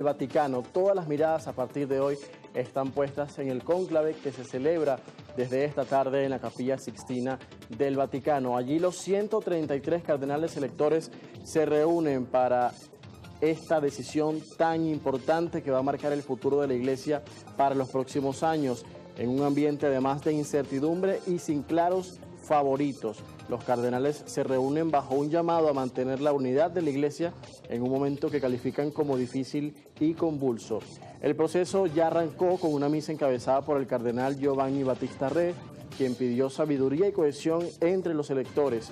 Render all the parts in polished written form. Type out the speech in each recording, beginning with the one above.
El Vaticano. Todas las miradas a partir de hoy están puestas en el cónclave que se celebra desde esta tarde en la Capilla Sixtina del Vaticano. Allí los 133 cardenales electores se reúnen para esta decisión tan importante que va a marcar el futuro de la Iglesia para los próximos años, en un ambiente además de incertidumbre y sin claros favoritos. Los cardenales se reúnen bajo un llamado a mantener la unidad de la Iglesia en un momento que califican como difícil y convulso. El proceso ya arrancó con una misa encabezada por el cardenal Giovanni Battista Re, quien pidió sabiduría y cohesión entre los electores.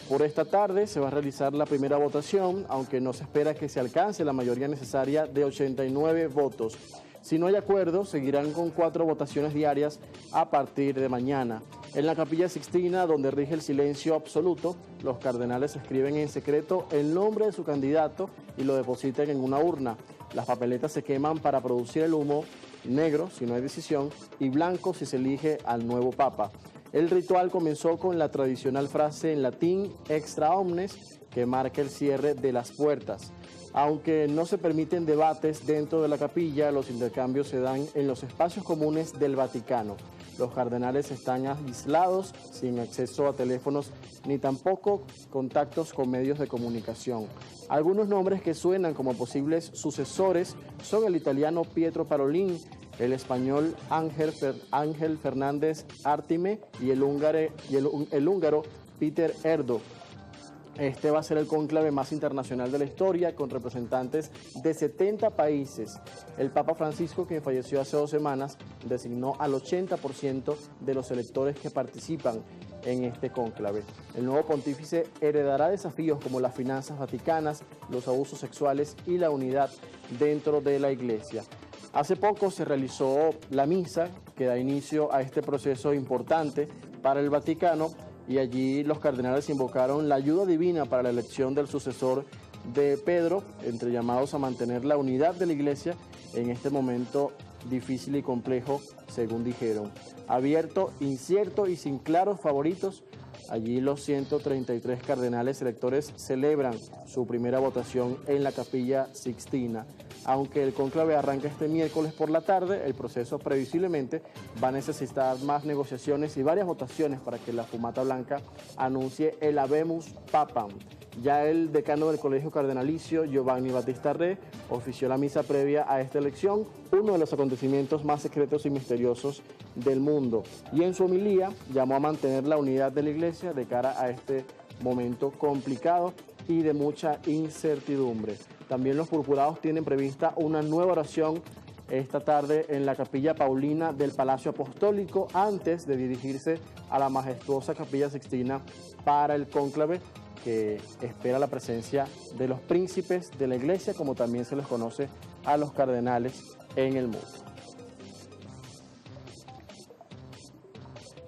Por esta tarde se va a realizar la primera votación, aunque no se espera que se alcance la mayoría necesaria de 89 votos. Si no hay acuerdo, seguirán con 4 votaciones diarias a partir de mañana. En la Capilla Sixtina, donde rige el silencio absoluto, los cardenales escriben en secreto el nombre de su candidato y lo depositan en una urna. Las papeletas se queman para producir el humo, negro si no hay decisión y blanco si se elige al nuevo Papa. El ritual comenzó con la tradicional frase en latín extra omnes, que marca el cierre de las puertas. Aunque no se permiten debates dentro de la capilla, los intercambios se dan en los espacios comunes del Vaticano. Los cardenales están aislados, sin acceso a teléfonos ni tampoco contactos con medios de comunicación. Algunos nombres que suenan como posibles sucesores son el italiano Pietro Parolin, el español Ángel Fernández Ártime y el húngaro Peter Erdo. Este va a ser el cónclave más internacional de la historia, con representantes de 70 países. El Papa Francisco, quien falleció hace 2 semanas, designó al 80% de los electores que participan en este cónclave. El nuevo pontífice heredará desafíos como las finanzas vaticanas, los abusos sexuales y la unidad dentro de la Iglesia. Hace poco se realizó la misa que da inicio a este proceso importante para el Vaticano, y allí los cardenales invocaron la ayuda divina para la elección del sucesor de Pedro, entre llamados a mantener la unidad de la Iglesia en este momento difícil y complejo, según dijeron. Abierto, incierto y sin claros favoritos, allí los 133 cardenales electores celebran su primera votación en la Capilla Sixtina. Aunque el cónclave arranca este miércoles por la tarde, el proceso previsiblemente va a necesitar más negociaciones y varias votaciones para que la fumata blanca anuncie el Habemus Papam. Ya el decano del Colegio Cardenalicio, Giovanni Battista Re, ofició la misa previa a esta elección, uno de los acontecimientos más secretos y misteriosos del mundo. Y en su homilía llamó a mantener la unidad de la Iglesia de cara a este momento complicado y de mucha incertidumbre. También los purpurados tienen prevista una nueva oración esta tarde en la Capilla Paulina del Palacio Apostólico, antes de dirigirse a la majestuosa Capilla Sixtina para el cónclave, que espera la presencia de los príncipes de la Iglesia, como también se les conoce a los cardenales en el mundo.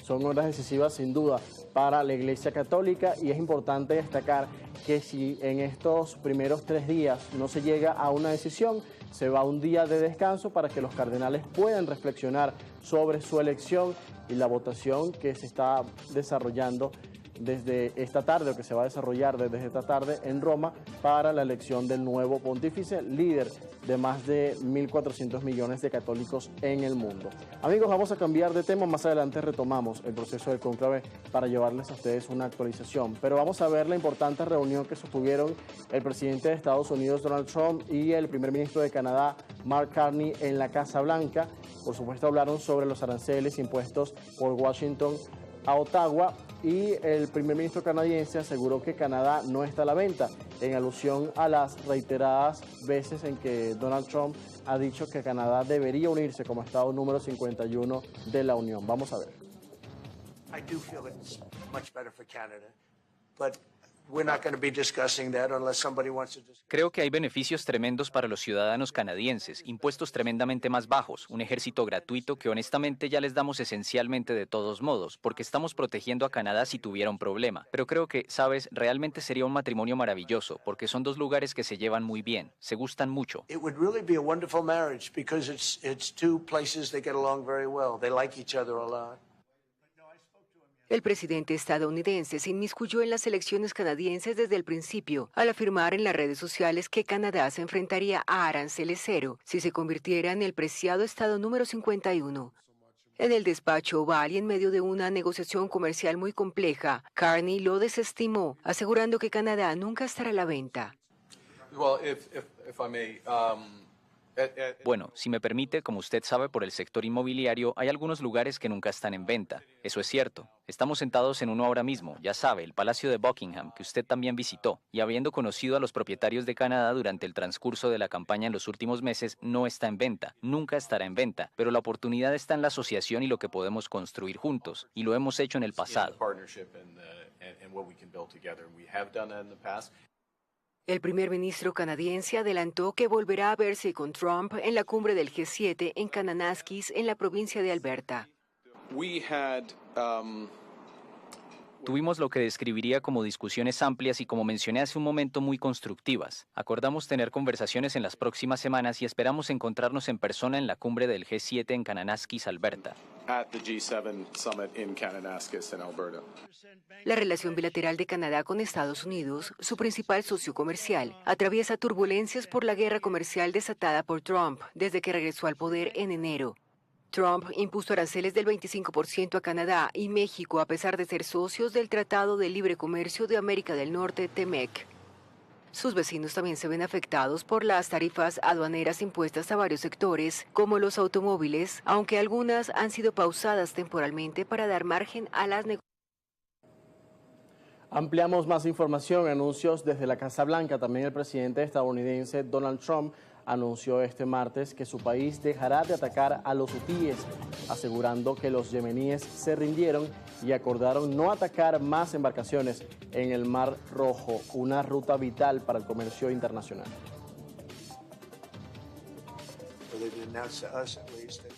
Son horas decisivas sin duda para la Iglesia Católica, y es importante destacar que si en estos primeros 3 días no se llega a una decisión, se va a un día de descanso para que los cardenales puedan reflexionar sobre su elección y la votación que se está desarrollando desde esta tarde, o que se va a desarrollar desde esta tarde en Roma, para la elección del nuevo pontífice, líder de más de 1.400 millones de católicos en el mundo. Amigos, vamos a cambiar de tema. Más adelante retomamos el proceso del cónclave para llevarles a ustedes una actualización. Pero vamos a ver la importante reunión que sostuvieron el presidente de Estados Unidos, Donald Trump, y el primer ministro de Canadá, Mark Carney, en la Casa Blanca. Por supuesto, hablaron sobre los aranceles impuestos por Washington a Ottawa, y el primer ministro canadiense aseguró que Canadá no está a la venta, en alusión a las reiteradas veces en que Donald Trump ha dicho que Canadá debería unirse como estado número 51 de la Unión. Vamos a ver. I do feel it's much better for Canada, but we're not going to be discussing that unless somebody wants to discuss. Creo que hay beneficios tremendos para los ciudadanos canadienses, impuestos tremendamente más bajos, un ejército gratuito que honestamente ya les damos esencialmente de todos modos, porque estamos protegiendo a Canadá si tuviera un problema. Pero creo que, sabes, realmente sería un matrimonio maravilloso, porque son 2 lugares que se llevan muy bien, se gustan mucho. It would really be a wonderful marriage because it's 2 places that get along very well. They like each other a lot. El presidente estadounidense se inmiscuyó en las elecciones canadienses desde el principio, al afirmar en las redes sociales que Canadá se enfrentaría a aranceles cero si se convirtiera en el preciado estado número 51. En el despacho Oval y en medio de una negociación comercial muy compleja, Carney lo desestimó, asegurando que Canadá nunca estará a la venta. Bueno, si me permite, como usted sabe, por el sector inmobiliario hay algunos lugares que nunca están en venta. Eso es cierto. Estamos sentados en uno ahora mismo, ya sabe, el Palacio de Buckingham, que usted también visitó. Y habiendo conocido a los propietarios de Canadá durante el transcurso de la campaña en los últimos meses, no está en venta, nunca estará en venta. Pero la oportunidad está en la asociación y lo que podemos construir juntos. Y lo hemos hecho en el pasado. El primer ministro canadiense adelantó que volverá a verse con Trump en la cumbre del G7 en Kananaskis, en la provincia de Alberta. Tuvimos lo que describiría como discusiones amplias y, como mencioné hace un momento, muy constructivas. Acordamos tener conversaciones en las próximas semanas y esperamos encontrarnos en persona en la cumbre del G7 en Kananaskis, Alberta. La relación bilateral de Canadá con Estados Unidos, su principal socio comercial, atraviesa turbulencias por la guerra comercial desatada por Trump desde que regresó al poder en enero. Trump impuso aranceles del 25% a Canadá y México a pesar de ser socios del Tratado de Libre Comercio de América del Norte, TEMEC. Sus vecinos también se ven afectados por las tarifas aduaneras impuestas a varios sectores, como los automóviles, aunque algunas han sido pausadas temporalmente para dar margen a las negociaciones. Ampliamos más información, anuncios desde la Casa Blanca. También el presidente estadounidense Donald Trump anunció este martes que su país dejará de atacar a los hutíes, asegurando que los yemeníes se rindieron y acordaron no atacar más embarcaciones en el Mar Rojo, una ruta vital para el comercio internacional.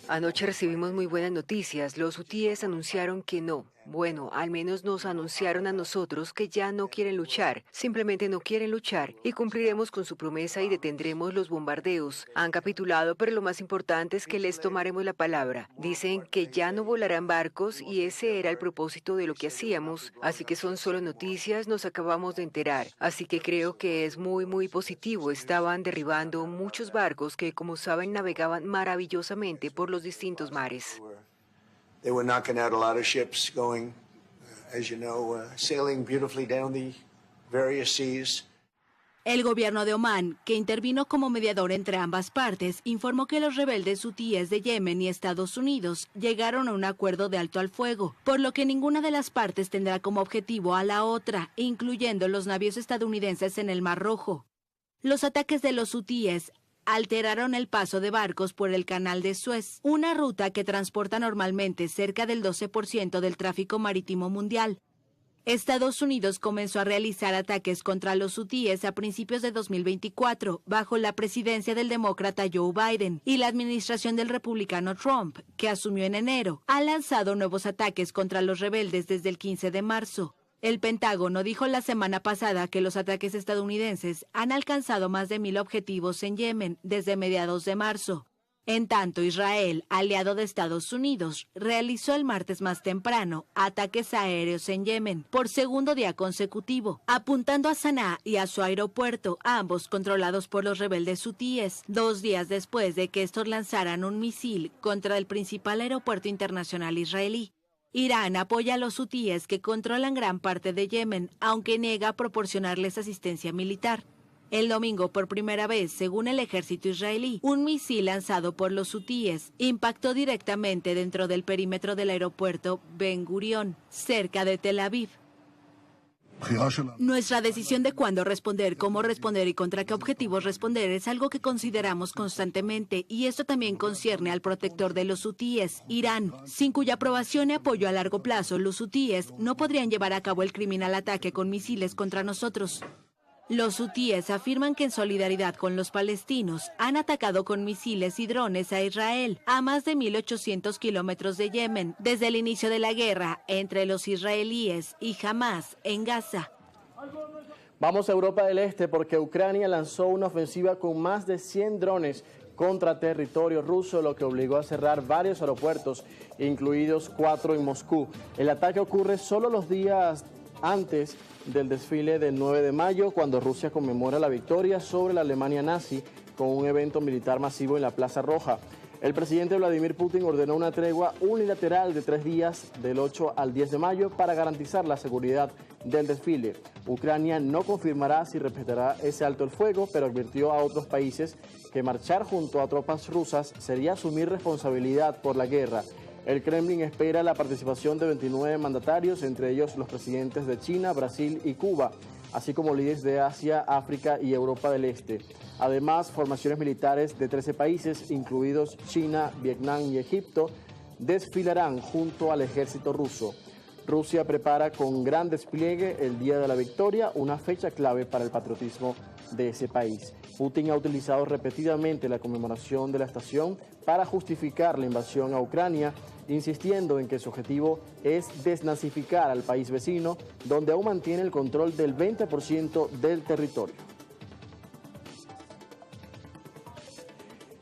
Anoche recibimos muy buenas noticias. Los hutíes anunciaron que no. Bueno, al menos nos anunciaron a nosotros que ya no quieren luchar. Simplemente no quieren luchar y cumpliremos con su promesa y detendremos los bombardeos. Han capitulado, pero lo más importante es que les tomaremos la palabra. Dicen que ya no volarán barcos y ese era el propósito de lo que hacíamos. Así que son solo noticias, nos acabamos de enterar. Así que creo que es muy positivo. Estaban derribando muchos barcos que, como saben, navegaban maravillosamente por los distintos mares. They were knocking out a lot of ships going, as you know, sailing beautifully down the various seas. El gobierno de Omán, que intervino como mediador entre ambas partes, informó que los rebeldes hutíes de Yemen y Estados Unidos llegaron a un acuerdo de alto al fuego, por lo que ninguna de las partes tendrá como objetivo a la otra, incluyendo los navíos estadounidenses en el Mar Rojo. Los ataques de los hutíes alteraron el paso de barcos por el Canal de Suez, una ruta que transporta normalmente cerca del 12% del tráfico marítimo mundial. Estados Unidos comenzó a realizar ataques contra los hutíes a principios de 2024, bajo la presidencia del demócrata Joe Biden, y la administración del republicano Trump, que asumió en enero, ha lanzado nuevos ataques contra los rebeldes desde el 15 de marzo. El Pentágono dijo la semana pasada que los ataques estadounidenses han alcanzado más de 1.000 objetivos en Yemen desde mediados de marzo. En tanto, Israel, aliado de Estados Unidos, realizó el martes más temprano ataques aéreos en Yemen por segundo día consecutivo, apuntando a Sanaa y a su aeropuerto, ambos controlados por los rebeldes hutíes, 2 días después de que estos lanzaran un misil contra el principal aeropuerto internacional israelí. Irán apoya a los hutíes que controlan gran parte de Yemen, aunque niega proporcionarles asistencia militar. El domingo, por primera vez, según el ejército israelí, un misil lanzado por los hutíes impactó directamente dentro del perímetro del aeropuerto Ben Gurion, cerca de Tel Aviv. Nuestra decisión de cuándo responder, cómo responder y contra qué objetivos responder es algo que consideramos constantemente, y esto también concierne al protector de los hutíes, Irán, sin cuya aprobación y apoyo a largo plazo los hutíes no podrían llevar a cabo el criminal ataque con misiles contra nosotros. Los hutíes afirman que en solidaridad con los palestinos han atacado con misiles y drones a Israel a más de 1.800 kilómetros de Yemen desde el inicio de la guerra entre los israelíes y Hamás en Gaza. Vamos a Europa del Este porque Ucrania lanzó una ofensiva con más de 100 drones contra territorio ruso, lo que obligó a cerrar varios aeropuertos, incluidos 4 en Moscú. El ataque ocurre solo los días antes del desfile del 9 de mayo, cuando Rusia conmemora la victoria sobre la Alemania nazi con un evento militar masivo en la Plaza Roja. El presidente Vladimir Putin ordenó una tregua unilateral de 3 días, del 8 al 10 de mayo, para garantizar la seguridad del desfile. Ucrania no confirmará si respetará ese alto el fuego, pero advirtió a otros países que marchar junto a tropas rusas sería asumir responsabilidad por la guerra. El Kremlin espera la participación de 29 mandatarios, entre ellos los presidentes de China, Brasil y Cuba, así como líderes de Asia, África y Europa del Este. Además, formaciones militares de 13 países, incluidos China, Vietnam y Egipto, desfilarán junto al ejército ruso. Rusia prepara con gran despliegue el Día de la Victoria, una fecha clave para el patriotismo de ese país. Putin ha utilizado repetidamente la conmemoración de la estación para justificar la invasión a Ucrania, insistiendo en que su objetivo es desnazificar al país vecino, donde aún mantiene el control del 20% del territorio.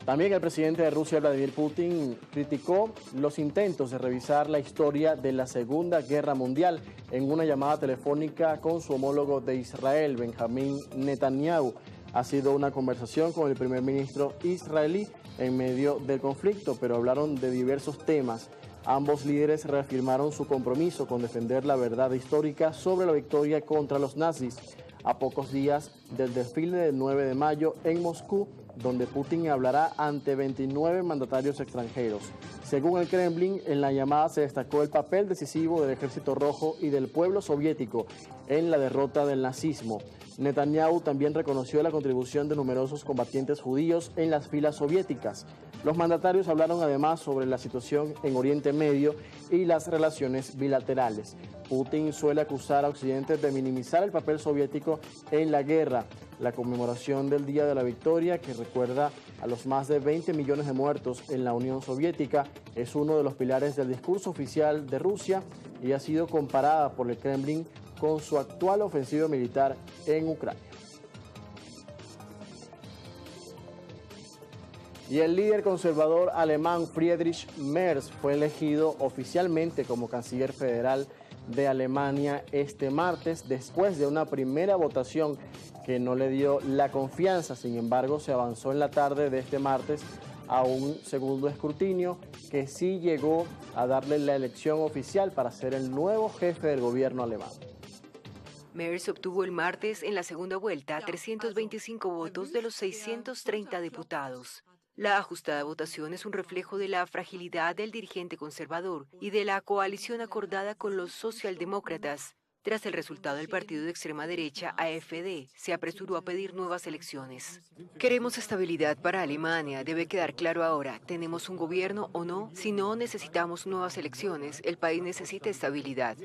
También el presidente de Rusia, Vladimir Putin, criticó los intentos de revisar la historia de la Segunda Guerra Mundial en una llamada telefónica con su homólogo de Israel, Benjamín Netanyahu. Ha sido una conversación con el primer ministro israelí en medio del conflicto, pero hablaron de diversos temas. Ambos líderes reafirmaron su compromiso con defender la verdad histórica sobre la victoria contra los nazis, a pocos días del desfile del 9 de mayo en Moscú, donde Putin hablará ante 29 mandatarios extranjeros. Según el Kremlin, en la llamada se destacó el papel decisivo del Ejército Rojo y del pueblo soviético en la derrota del nazismo. Netanyahu también reconoció la contribución de numerosos combatientes judíos en las filas soviéticas. Los mandatarios hablaron además sobre la situación en Oriente Medio y las relaciones bilaterales. Putin suele acusar a Occidente de minimizar el papel soviético en la guerra. La conmemoración del Día de la Victoria, que recuerda a los más de 20 millones de muertos en la Unión Soviética, es uno de los pilares del discurso oficial de Rusia y ha sido comparada por el Kremlin con su actual ofensiva militar en Ucrania. Y el líder conservador alemán Friedrich Merz fue elegido oficialmente como canciller federal de Alemania este martes, después de una primera votación que no le dio la confianza. Sin embargo, se avanzó en la tarde de este martes a un segundo escrutinio que sí llegó a darle la elección oficial para ser el nuevo jefe del gobierno alemán. Merz obtuvo el martes en la segunda vuelta 325 votos de los 630 diputados. La ajustada votación es un reflejo de la fragilidad del dirigente conservador y de la coalición acordada con los socialdemócratas. Tras el resultado del partido de extrema derecha, AfD, se apresuró a pedir nuevas elecciones. Queremos estabilidad para Alemania, debe quedar claro ahora. ¿Tenemos un gobierno o no? Si no necesitamos nuevas elecciones, el país necesita estabilidad.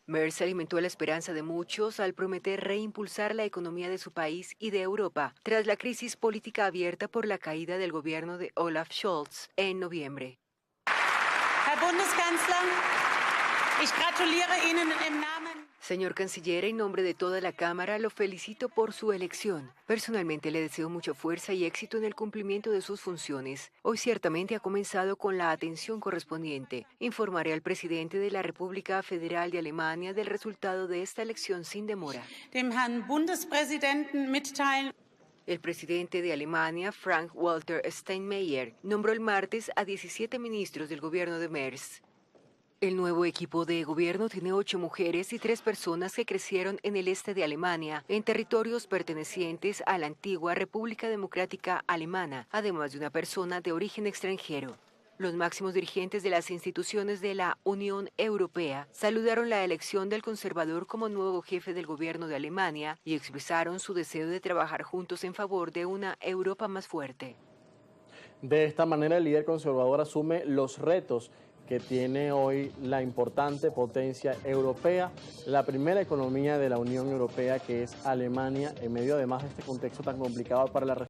Merz alimentó la esperanza de muchos al prometer reimpulsar la economía de su país y de Europa tras la crisis política abierta por la caída del gobierno de Olaf Scholz en noviembre. Herr Bundeskanzler, ich gratuliere Ihnen im Namen. Señor Canciller, en nombre de toda la Cámara, lo felicito por su elección. Personalmente le deseo mucha fuerza y éxito en el cumplimiento de sus funciones. Hoy ciertamente ha comenzado con la atención correspondiente. Informaré al presidente de la República Federal de Alemania del resultado de esta elección sin demora. Dem Herrn Bundespräsidenten mitteilen. El presidente de Alemania, Frank-Walter Steinmeier, nombró el martes a 17 ministros del gobierno de Merz. El nuevo equipo de gobierno tiene 8 mujeres y 3 personas que crecieron en el este de Alemania, en territorios pertenecientes a la antigua República Democrática Alemana, además de una persona de origen extranjero. Los máximos dirigentes de las instituciones de la Unión Europea saludaron la elección del conservador como nuevo jefe del gobierno de Alemania y expresaron su deseo de trabajar juntos en favor de una Europa más fuerte. De esta manera, el líder conservador asume los retos que tiene hoy la importante potencia europea, la primera economía de la Unión Europea, que es Alemania, en medio además de este contexto tan complicado para la región.